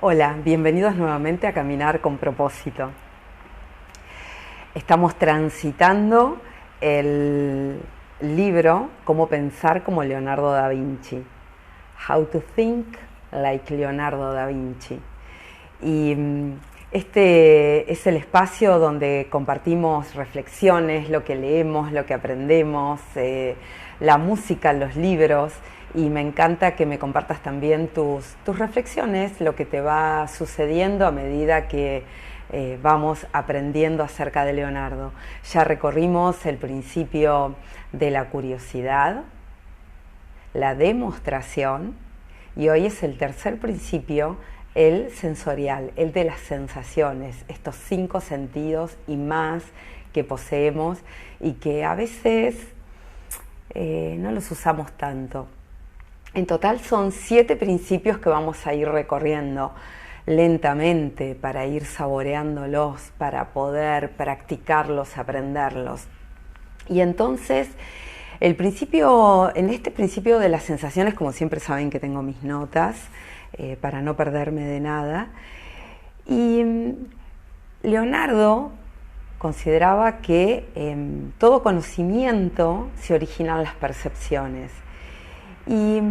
Hola, bienvenidos nuevamente a Caminar con Propósito. Estamos transitando el libro Cómo pensar como Leonardo da Vinci. How to think like Leonardo da Vinci. Y este es el espacio donde compartimos reflexiones, lo que leemos, lo que aprendemos, la música, los libros, y me encanta que me compartas también tus reflexiones, lo que te va sucediendo a medida que vamos aprendiendo acerca de Leonardo. Ya recorrimos el principio de la curiosidad, la demostración, y hoy es el tercer principio, el sensorial, el de las sensaciones, estos 5 sentidos y más que poseemos y que a veces no los usamos tanto. En total son 7 principios que vamos a ir recorriendo lentamente para ir saboreándolos, para poder practicarlos, aprenderlos. Y entonces, en este principio de las sensaciones, como siempre saben que tengo mis notas, para no perderme de nada. Y Leonardo consideraba que todo conocimiento se origina en las percepciones. Y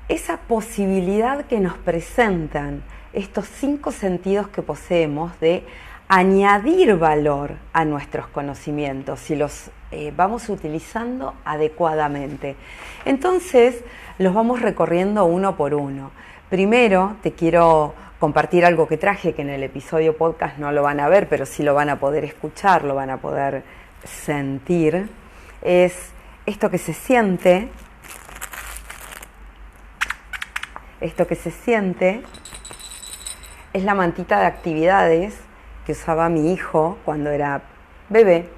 esa posibilidad que nos presentan estos 5 sentidos que poseemos de añadir valor a nuestros conocimientos si los vamos utilizando adecuadamente. Entonces los vamos recorriendo uno por uno. Primero te quiero compartir algo que traje, que en el episodio podcast no lo van a ver, pero sí lo van a poder escuchar, lo van a poder sentir. Es esto que se siente. Esto que se siente es la mantita de actividades que usaba mi hijo cuando era bebé.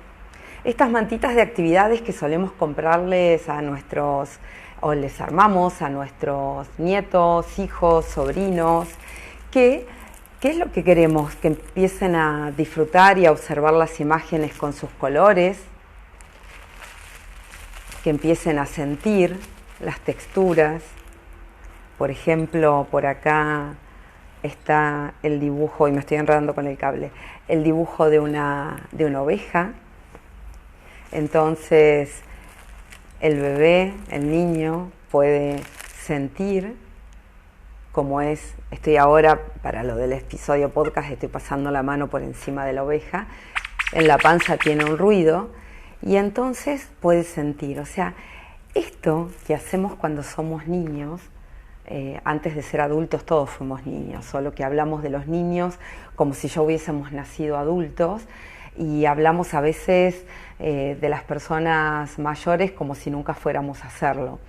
Estas mantitas de actividades que solemos comprarles a nuestros, o les armamos a nuestros nietos, hijos, sobrinos, ¿qué es lo que queremos? Que empiecen a disfrutar y a observar las imágenes con sus colores, que empiecen a sentir las texturas. Por ejemplo, por acá está el dibujo, y me estoy enredando con el cable, el dibujo de una oveja. Entonces, el bebé, el niño, puede sentir cómo es. Estoy ahora, para lo del episodio podcast, estoy pasando la mano por encima de la oveja. En la panza tiene un ruido y entonces puede sentir. O sea, esto que hacemos cuando somos niños, antes de ser adultos todos fuimos niños, solo que hablamos de los niños como si ya hubiésemos nacido adultos, y hablamos a veces de las personas mayores como si nunca fuéramos a hacerlo,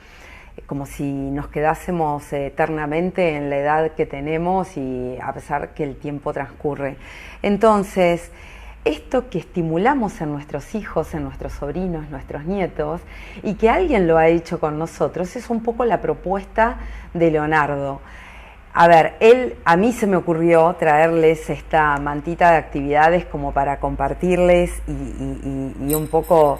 como si nos quedásemos eternamente en la edad que tenemos, y a pesar que el tiempo transcurre. Entonces, esto que estimulamos en nuestros hijos, en nuestros sobrinos, nuestros nietos, y que alguien lo ha hecho con nosotros, es un poco la propuesta de Leonardo. A ver, a mí se me ocurrió traerles esta mantita de actividades como para compartirles y un poco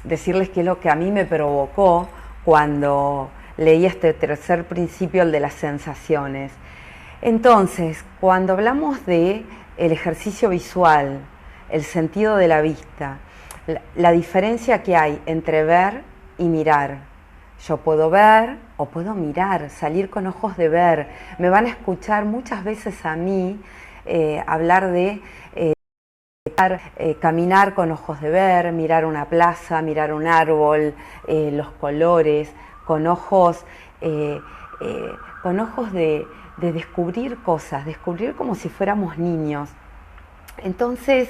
decirles qué es lo que a mí me provocó cuando leí este tercer principio, el de las sensaciones. Entonces, cuando hablamos de el ejercicio visual, el sentido de la vista, la diferencia que hay entre ver y mirar. Yo puedo ver o puedo mirar, salir con ojos de ver. Me van a escuchar muchas veces a mí hablar de caminar con ojos de ver, mirar una plaza, mirar un árbol, los colores, con ojos de descubrir cosas, descubrir como si fuéramos niños. Entonces,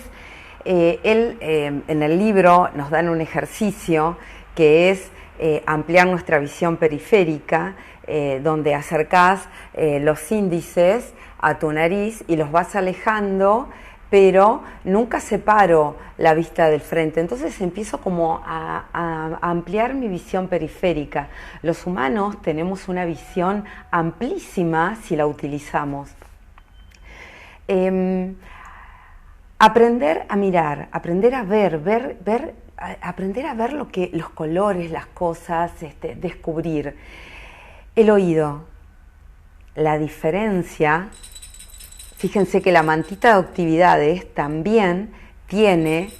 él en el libro nos dan un ejercicio que es ampliar nuestra visión periférica, donde acercás los índices a tu nariz y los vas alejando, pero nunca separo la vista del frente. Entonces empiezo como a ampliar mi visión periférica. Los humanos tenemos una visión amplísima si la utilizamos. Aprender a mirar, aprender a ver, aprender a ver los colores, las cosas, descubrir. El oído. la diferencia, fíjense que la mantita de actividades también tiene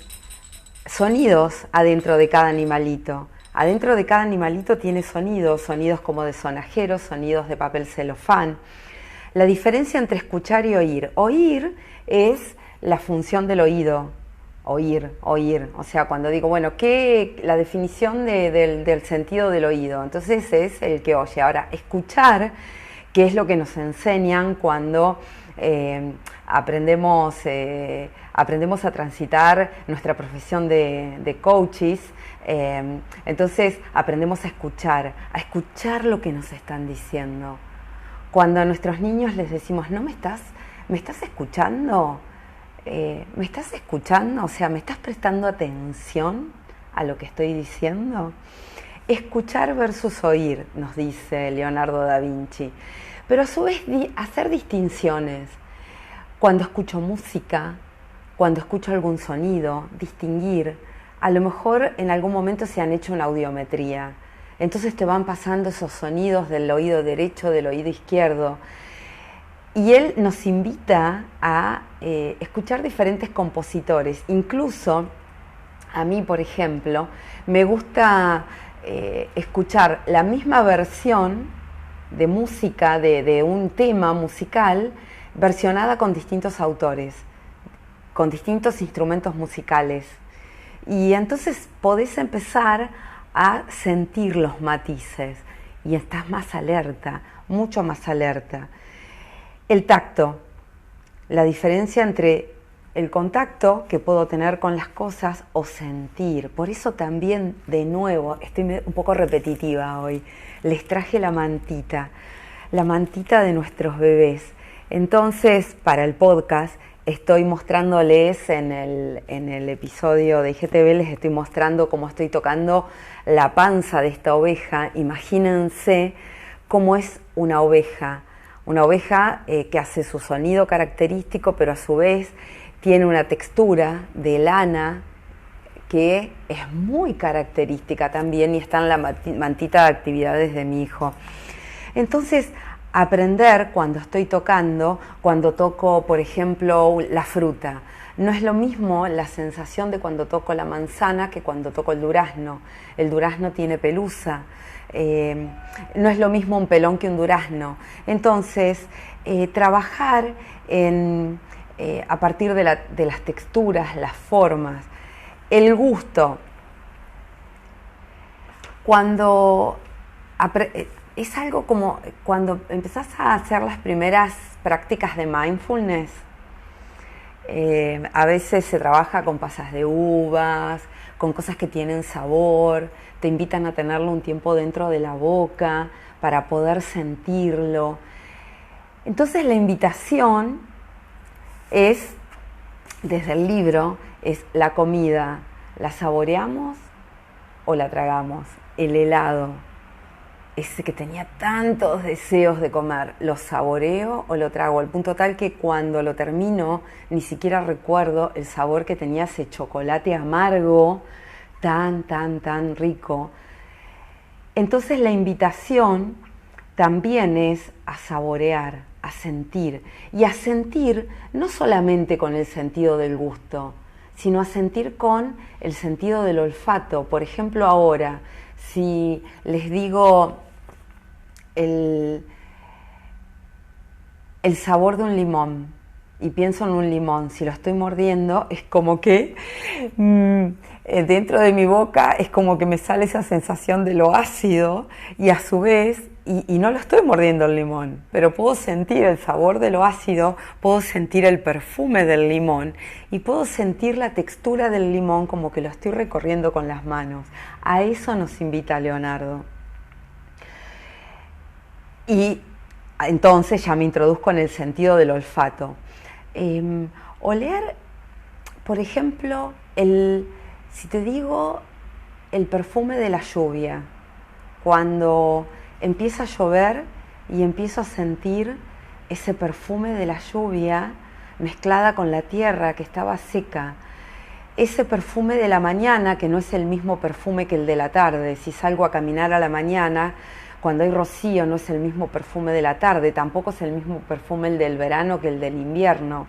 sonidos adentro de cada animalito. Adentro de cada animalito tiene sonidos como de sonajeros, sonidos de papel celofán. La diferencia entre escuchar y oír es la función del oído, oír. O sea, cuando digo, bueno, la definición del sentido del oído, entonces es el que oye. Ahora, escuchar, que es lo que nos enseñan cuando aprendemos a transitar nuestra profesión de coaches. Entonces aprendemos a escuchar lo que nos están diciendo. Cuando a nuestros niños les decimos, ¿me estás escuchando? ¿Me estás escuchando? O sea, ¿me estás prestando atención a lo que estoy diciendo? Escuchar versus oír, nos dice Leonardo da Vinci. Pero a su vez hacer distinciones. Cuando escucho música, cuando escucho algún sonido, distinguir. A lo mejor en algún momento se han hecho una audiometría. Entonces te van pasando esos sonidos del oído derecho, del oído izquierdo. Y él nos invita a escuchar diferentes compositores. Incluso, a mí, por ejemplo, me gusta escuchar la misma versión de música, de un tema musical, versionada con distintos autores, con distintos instrumentos musicales. Y entonces podés empezar a sentir los matices y estás más alerta, mucho más alerta. El tacto, la diferencia entre el contacto que puedo tener con las cosas o sentir. Por eso también, de nuevo, estoy un poco repetitiva hoy, les traje la mantita de nuestros bebés. Entonces, para el podcast, estoy mostrándoles en el episodio de IGTV, les estoy mostrando cómo estoy tocando la panza de esta oveja. Imagínense cómo es una oveja que hace su sonido característico, pero a su vez tiene una textura de lana que es muy característica también y está en la mantita de actividades de mi hijo. Entonces, aprender cuando estoy tocando, cuando toco, por ejemplo, la fruta. No es lo mismo la sensación de cuando toco la manzana que cuando toco el durazno. El durazno tiene pelusa. No es lo mismo un pelón que un durazno. Entonces, trabajar a partir de las texturas, las formas, el gusto. Es algo como cuando empezás a hacer las primeras prácticas de mindfulness. A veces se trabaja con pasas de uvas, con cosas que tienen sabor, te invitan a tenerlo un tiempo dentro de la boca para poder sentirlo. Entonces la invitación es, desde el libro, es la comida, ¿la saboreamos o la tragamos? El helado, ese que tenía tantos deseos de comer, ¿lo saboreo o lo trago? Al punto tal que cuando lo termino ni siquiera recuerdo el sabor que tenía ese chocolate amargo, tan rico. Entonces la invitación también es a saborear, a sentir. Y a sentir no solamente con el sentido del gusto, sino a sentir con el sentido del olfato. Por ejemplo, ahora, si les digo el sabor de un limón y pienso en un limón, si lo estoy mordiendo es como que dentro de mi boca es como que me sale esa sensación de lo ácido y a su vez, y no lo estoy mordiendo el limón, pero puedo sentir el sabor de lo ácido, puedo sentir el perfume del limón y puedo sentir la textura del limón como que lo estoy recorriendo con las manos. A eso nos invita Leonardo. Y entonces ya me introduzco en el sentido del olfato. Oler, por ejemplo, si te digo el perfume de la lluvia, cuando empieza a llover y empiezo a sentir ese perfume de la lluvia mezclada con la tierra que estaba seca, ese perfume de la mañana que no es el mismo perfume que el de la tarde. Si salgo a caminar a la mañana, Cuando hay rocío no es el mismo perfume de la tarde, tampoco es el mismo perfume el del verano que el del invierno.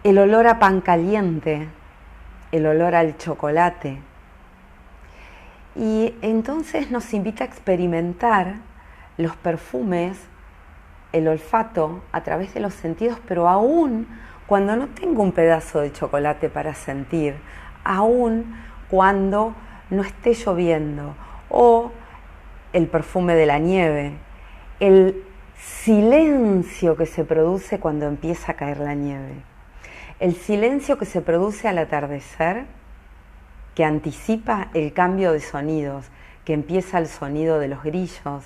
El olor a pan caliente, el olor al chocolate. Y entonces nos invita a experimentar los perfumes, el olfato a través de los sentidos, pero aún cuando no tengo un pedazo de chocolate para sentir, aún cuando no esté lloviendo, o el perfume de la nieve, el silencio que se produce cuando empieza a caer la nieve, el silencio que se produce al atardecer, que anticipa el cambio de sonidos, que empieza el sonido de los grillos,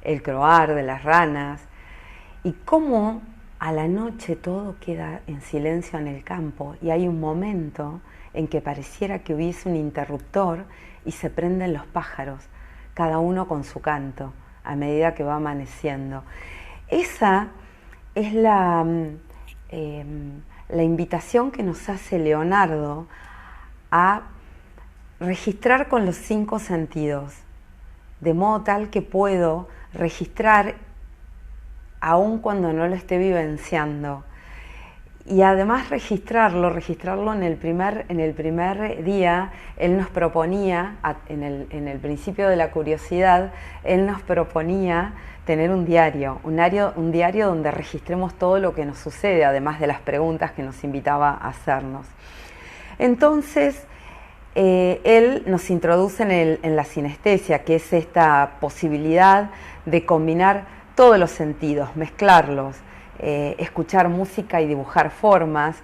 el croar de las ranas, y cómo a la noche todo queda en silencio en el campo y hay un momento en que pareciera que hubiese un interruptor y se prenden los pájaros, cada uno con su canto, a medida que va amaneciendo. Esa es la invitación que nos hace Leonardo a registrar con los 5 sentidos, de modo tal que puedo registrar aun cuando no lo esté vivenciando. Y además registrarlo en el primer día, él nos proponía, en el principio de la curiosidad, él nos proponía tener un diario donde registremos todo lo que nos sucede, además de las preguntas que nos invitaba a hacernos. Entonces, él nos introduce en la sinestesia, que es esta posibilidad de combinar todos los sentidos, mezclarlos, escuchar música y dibujar formas.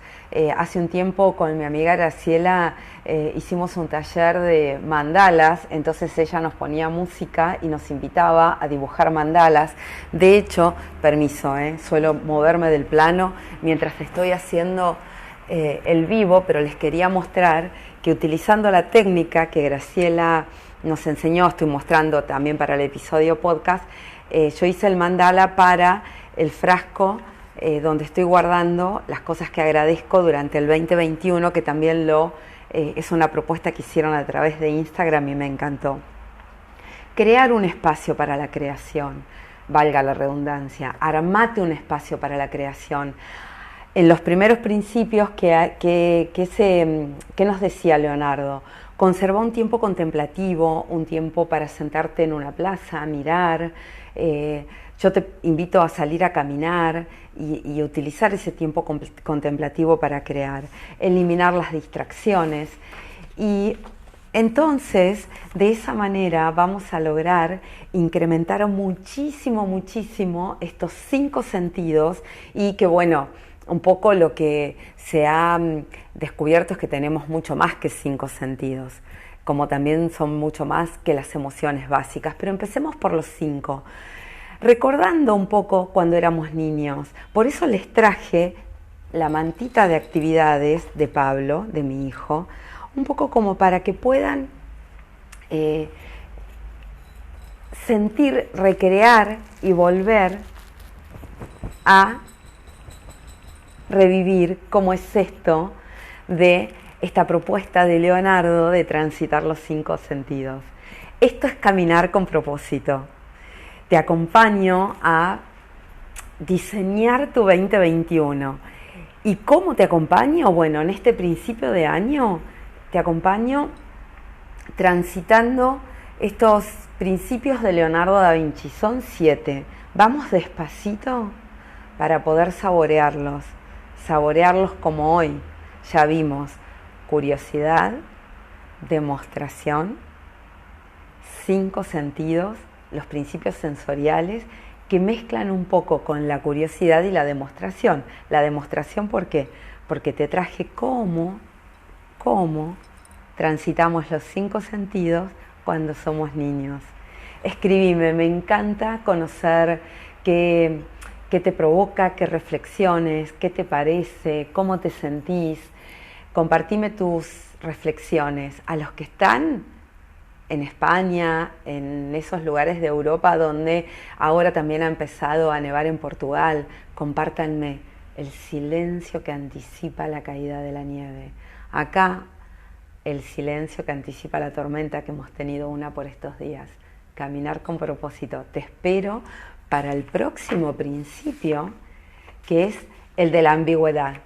Hace un tiempo con mi amiga Graciela hicimos un taller de mandalas, entonces ella nos ponía música y nos invitaba a dibujar mandalas. De hecho, permiso, suelo moverme del plano mientras estoy haciendo el vivo, pero les quería mostrar que utilizando la técnica que Graciela nos enseñó, estoy mostrando también para el episodio podcast, yo hice el mandala para el frasco donde estoy guardando las cosas que agradezco durante el 2021, que también es una propuesta que hicieron a través de Instagram y me encantó. Crear un espacio para la creación, valga la redundancia, armate un espacio para la creación. En los primeros principios que nos decía Leonardo, conserva un tiempo contemplativo, un tiempo para sentarte en una plaza, mirar. Yo te invito a salir a caminar y utilizar ese tiempo contemplativo para crear, eliminar las distracciones. Y entonces, de esa manera vamos a lograr incrementar muchísimo estos 5 sentidos y que, bueno, un poco lo que se ha descubierto es que tenemos mucho más que 5 sentidos, como también son mucho más que las emociones básicas, pero empecemos por los 5. Recordando un poco cuando éramos niños, por eso les traje la mantita de actividades de Pablo, de mi hijo, un poco como para que puedan sentir, recrear y volver a revivir cómo es esto de esta propuesta de Leonardo de transitar los 5 sentidos. Esto es caminar con propósito. Te acompaño a diseñar tu 2021. ¿Y cómo te acompaño? Bueno, en este principio de año te acompaño transitando estos principios de Leonardo da Vinci. Son 7. Vamos despacito para poder saborearlos como hoy ya vimos: curiosidad, demostración, 5 sentidos, los principios sensoriales que mezclan un poco con la curiosidad y la demostración. La demostración, ¿por qué? Porque te traje cómo transitamos los 5 sentidos cuando somos niños. Escribime, me encanta conocer qué te provoca, qué reflexiones, qué te parece, cómo te sentís. Compartime tus reflexiones. A los que están en España, en esos lugares de Europa donde ahora también ha empezado a nevar, en Portugal, compártanme el silencio que anticipa la caída de la nieve. Acá, el silencio que anticipa la tormenta que hemos tenido una por estos días. caminar con propósito. Te espero para el próximo principio, que es el de la ambigüedad.